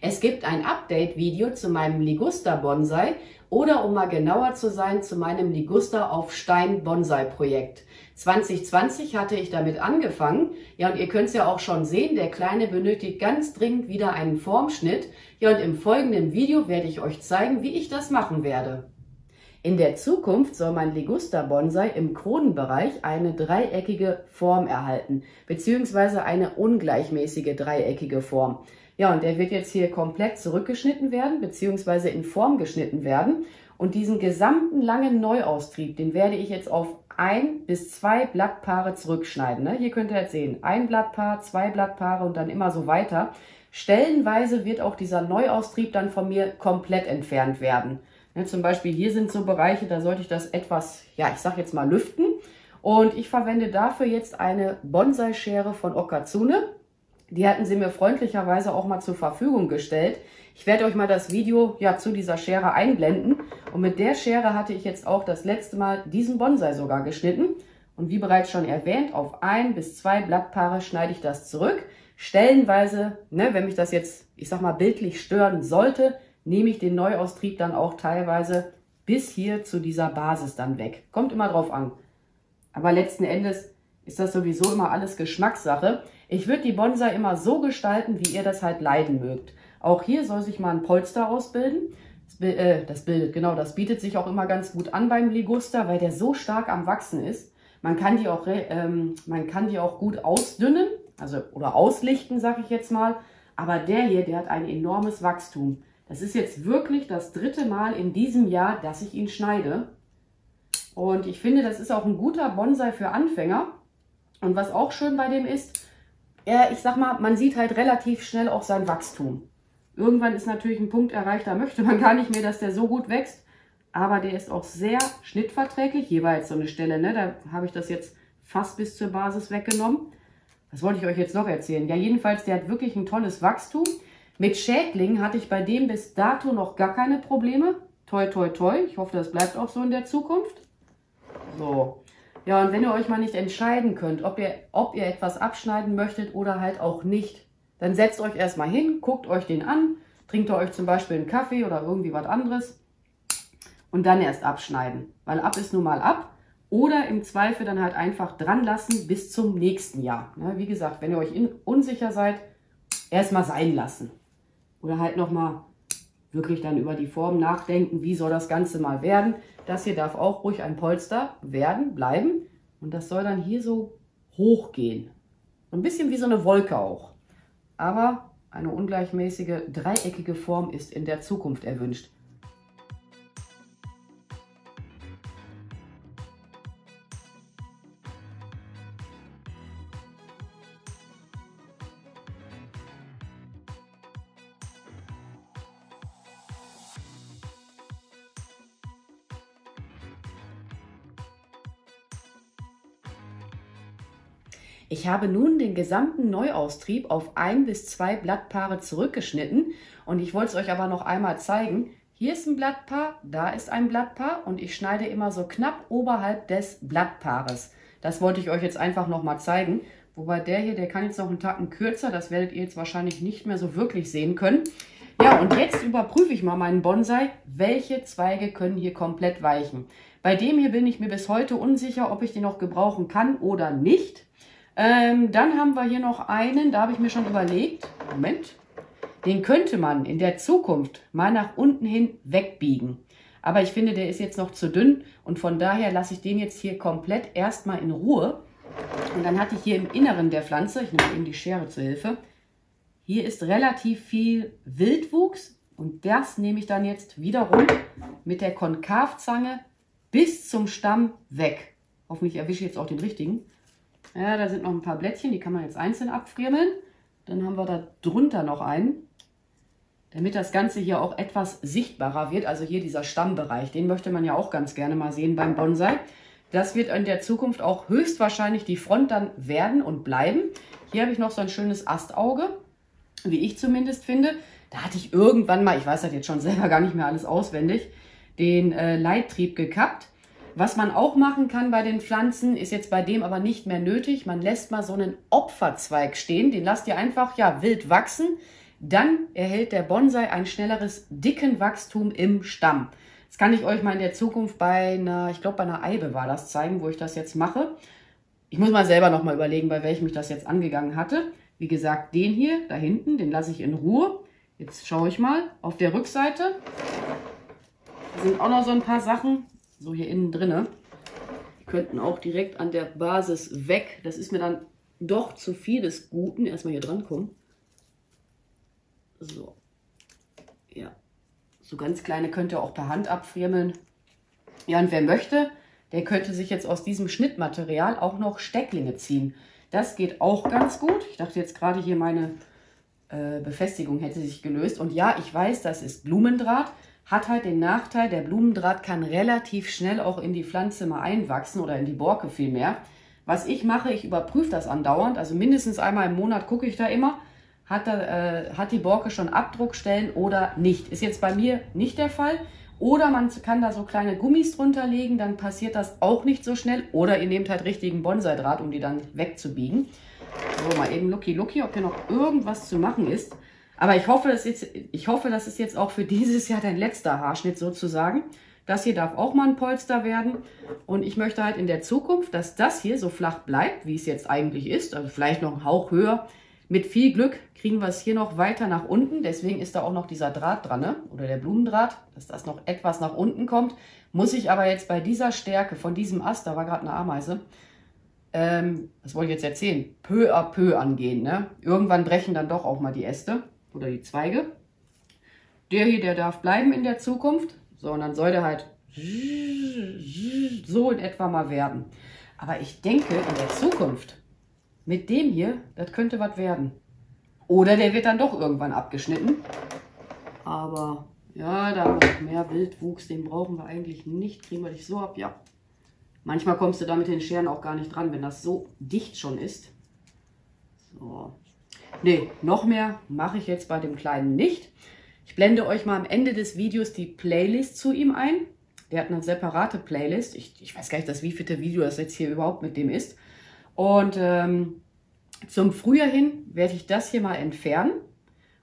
Es gibt ein Update-Video zu meinem Liguster-Bonsai oder um mal genauer zu sein, zu meinem Liguster auf Stein Bonsai-Projekt. 2020 hatte ich damit angefangen. Ja, und ihr könnt es ja auch schon sehen, der Kleine benötigt ganz dringend wieder einen Formschnitt. Ja, und im folgenden Video werde ich euch zeigen, wie ich das machen werde. In der Zukunft soll mein Liguster-Bonsai im Kronenbereich eine dreieckige Form erhalten, beziehungsweise eine ungleichmäßige dreieckige Form. Ja, und der wird jetzt hier komplett zurückgeschnitten werden, beziehungsweise in Form geschnitten werden. Und diesen gesamten langen Neuaustrieb, den werde ich jetzt auf 1 bis 2 Blattpaare zurückschneiden. Ne? Hier könnt ihr jetzt sehen, 1 Blattpaar, 2 Blattpaare und dann immer so weiter. Stellenweise wird auch dieser Neuaustrieb dann von mir komplett entfernt werden. Ne, zum Beispiel hier sind so Bereiche, da sollte ich das etwas, ja, ich sag jetzt mal lüften. Und ich verwende dafür jetzt eine Bonsai-Schere von Okazune. Die hatten sie mir freundlicherweise auch mal zur Verfügung gestellt. Ich werde euch mal das Video ja zu dieser Schere einblenden. Und mit der Schere hatte ich jetzt auch das letzte Mal diesen Bonsai sogar geschnitten. Und wie bereits schon erwähnt, auf 1 bis 2 Blattpaare schneide ich das zurück. Stellenweise, ne, wenn mich das jetzt, ich sag mal, bildlich stören sollte, nehme ich den Neuaustrieb dann auch teilweise bis hier zu dieser Basis dann weg. Kommt immer drauf an. Aber letzten Endes ist das sowieso immer alles Geschmackssache. Ich würde die Bonsai immer so gestalten, wie ihr das halt leiden mögt. Auch hier soll sich mal ein Polster ausbilden. Das bietet sich auch immer ganz gut an beim Liguster, weil der so stark am Wachsen ist. Man kann die auch gut ausdünnen, also oder auslichten, sage ich jetzt mal. Aber der hier, der hat ein enormes Wachstum. Das ist jetzt wirklich das 3. Mal in diesem Jahr, dass ich ihn schneide. Und ich finde, das ist auch ein guter Bonsai für Anfänger. Und was auch schön bei dem ist, ich sag mal, man sieht halt relativ schnell auch sein Wachstum. Irgendwann ist natürlich ein Punkt erreicht, da möchte man gar nicht mehr, dass der so gut wächst. Aber der ist auch sehr schnittverträglich. Hier war jetzt so eine Stelle, ne? Da habe ich das jetzt fast bis zur Basis weggenommen. Was wollte ich euch jetzt noch erzählen? Ja, jedenfalls, der hat wirklich ein tolles Wachstum. Mit Schädlingen hatte ich bei dem bis dato noch gar keine Probleme. Toi, toi, toi. Ich hoffe, das bleibt auch so in der Zukunft. So. Ja, und wenn ihr euch mal nicht entscheiden könnt, ob ihr etwas abschneiden möchtet oder halt auch nicht, dann setzt euch erstmal hin, guckt euch den an, trinkt euch zum Beispiel einen Kaffee oder irgendwie was anderes und dann erst abschneiden. Weil ab ist nun mal ab. Oder im Zweifel dann halt einfach dran lassen bis zum nächsten Jahr. Ja, wie gesagt, wenn ihr euch unsicher seid, erstmal sein lassen. Oder halt nochmal wirklich dann über die Form nachdenken, wie soll das Ganze mal werden. Das hier darf auch ruhig ein Polster bleiben. Und das soll dann hier so hochgehen. So ein bisschen wie so eine Wolke auch. Aber eine ungleichmäßige, dreieckige Form ist in der Zukunft erwünscht. Ich habe nun den gesamten Neuaustrieb auf 1 bis 2 Blattpaare zurückgeschnitten und ich wollte es euch aber noch einmal zeigen. Hier ist ein Blattpaar, da ist ein Blattpaar und ich schneide immer so knapp oberhalb des Blattpaares. Das wollte ich euch jetzt einfach noch mal zeigen. Wobei der hier, der kann jetzt noch einen Tacken kürzer, das werdet ihr jetzt wahrscheinlich nicht mehr so wirklich sehen können. Ja, und jetzt überprüfe ich mal meinen Bonsai, welche Zweige können hier komplett weichen. Bei dem hier bin ich mir bis heute unsicher, ob ich den noch gebrauchen kann oder nicht. Dann haben wir hier noch einen, da habe ich mir schon überlegt, Moment, den könnte man in der Zukunft mal nach unten hin wegbiegen. Aber ich finde, der ist jetzt noch zu dünn und von daher lasse ich den jetzt hier komplett erstmal in Ruhe. Und dann hatte ich hier im Inneren der Pflanze, ich nehme eben die Schere zur Hilfe, hier ist relativ viel Wildwuchs und das nehme ich dann jetzt wiederum mit der Konkavzange bis zum Stamm weg. Hoffentlich erwische ich jetzt auch den richtigen. Ja, da sind noch ein paar Blättchen, die kann man jetzt einzeln abfriemeln. Dann haben wir da drunter noch einen, damit das Ganze hier auch etwas sichtbarer wird. Also hier dieser Stammbereich, den möchte man ja auch ganz gerne mal sehen beim Bonsai. Das wird in der Zukunft auch höchstwahrscheinlich die Front dann werden und bleiben. Hier habe ich noch so ein schönes Astauge, wie ich zumindest finde. Da hatte ich irgendwann mal, ich weiß das jetzt schon selber gar nicht mehr alles auswendig, den Leittrieb gekappt. Was man auch machen kann bei den Pflanzen, ist jetzt bei dem aber nicht mehr nötig. Man lässt mal so einen Opferzweig stehen. Den lasst ihr einfach ja wild wachsen. dann erhält der Bonsai ein schnelleres, dicken Wachstum im Stamm. Das kann ich euch mal in der Zukunft bei einer, ich glaube bei einer Eibe war das, zeigen, wo ich das jetzt mache. Ich muss mal selber nochmal überlegen, bei welchem ich das jetzt angegangen hatte. Wie gesagt, den hier, da hinten, den lasse ich in Ruhe. Jetzt schaue ich mal auf der Rückseite. Da sind auch noch so ein paar Sachen, so hier innen drinne. Die könnten auch direkt an der Basis weg. Das ist mir dann doch zu viel des Guten. Erstmal hier dran kommen. So. Ja. So ganz kleine könnt ihr auch per Hand abfriemeln. Ja, und wer möchte, der könnte sich jetzt aus diesem Schnittmaterial auch noch Stecklinge ziehen. Das geht auch ganz gut. Ich dachte jetzt gerade hier meine Befestigung hätte sich gelöst. Und ja, ich weiß, das ist Blumendraht. Hat halt den Nachteil, der Blumendraht kann relativ schnell auch in die Pflanze mal einwachsen oder in die Borke vielmehr. Was ich mache, ich überprüfe das andauernd. Also mindestens einmal im Monat gucke ich da immer. Hat die Borke schon Abdruckstellen oder nicht? Ist jetzt bei mir nicht der Fall. Oder man kann da so kleine Gummis drunter legen, dann passiert das auch nicht so schnell. Oder ihr nehmt halt richtigen Bonsai-Draht, um die dann wegzubiegen. So, mal eben Lucky, ob hier noch irgendwas zu machen ist. Aber ich hoffe, das ist jetzt auch für dieses Jahr dein letzter Haarschnitt sozusagen. Das hier darf auch mal ein Polster werden. Und ich möchte halt in der Zukunft, dass das hier so flach bleibt, wie es jetzt eigentlich ist. Also vielleicht noch einen Hauch höher. Mit viel Glück kriegen wir es hier noch weiter nach unten. Deswegen ist da auch noch dieser Draht dran, ne? Oder der Blumendraht, dass das noch etwas nach unten kommt. Muss ich aber jetzt bei dieser Stärke von diesem Ast, da war gerade eine Ameise, was wollte ich jetzt erzählen? Peu à peu angehen, ne? Irgendwann brechen dann doch auch mal die Äste oder die Zweige. Der hier, der darf bleiben in der Zukunft. So, und dann soll der halt so in etwa mal werden. Aber ich denke, in der Zukunft, mit dem hier, das könnte was werden. Oder der wird dann doch irgendwann abgeschnitten. Aber ja, da haben wir noch mehr Wildwuchs, den brauchen wir eigentlich nicht. Kriegen wir dich so ab, ja. Manchmal kommst du da mit den Scheren auch gar nicht dran, wenn das so dicht schon ist. So. Nee, noch mehr mache ich jetzt bei dem Kleinen nicht. Ich blende euch mal am Ende des Videos die Playlist zu ihm ein. Der hat eine separate Playlist. Ich weiß gar nicht, das wievielte Video das jetzt hier überhaupt mit dem ist. Und zum Frühjahr hin werde ich das hier mal entfernen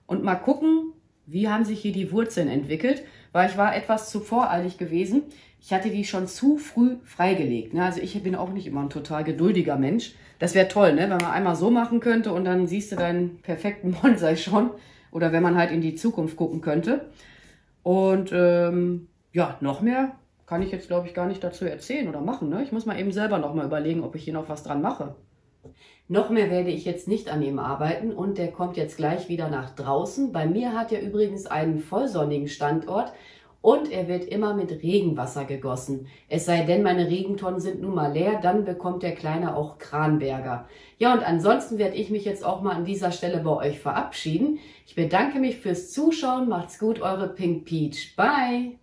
und mal gucken, wie haben sich hier die Wurzeln entwickelt, weil ich war etwas zu voreilig gewesen. Ich hatte die schon zu früh freigelegt. Ne? Also ich bin auch nicht immer ein total geduldiger Mensch. Das wäre toll, ne? Wenn man einmal so machen könnte und dann siehst du deinen perfekten Bonsai schon. Oder wenn man halt in die Zukunft gucken könnte. Und ja, noch mehr kann ich jetzt, glaube ich, gar nicht dazu erzählen oder machen. Ne? Ich muss mal eben selber noch mal überlegen, ob ich hier noch was dran mache. Noch mehr werde ich jetzt nicht an ihm arbeiten und der kommt jetzt gleich wieder nach draußen. Bei mir hat er übrigens einen vollsonnigen Standort und er wird immer mit Regenwasser gegossen. Es sei denn, meine Regentonnen sind nun mal leer, dann bekommt der Kleine auch Kranberger. Ja, und ansonsten werde ich mich jetzt auch mal an dieser Stelle bei euch verabschieden. Ich bedanke mich fürs Zuschauen. Macht's gut, eure Pink Peach. Bye!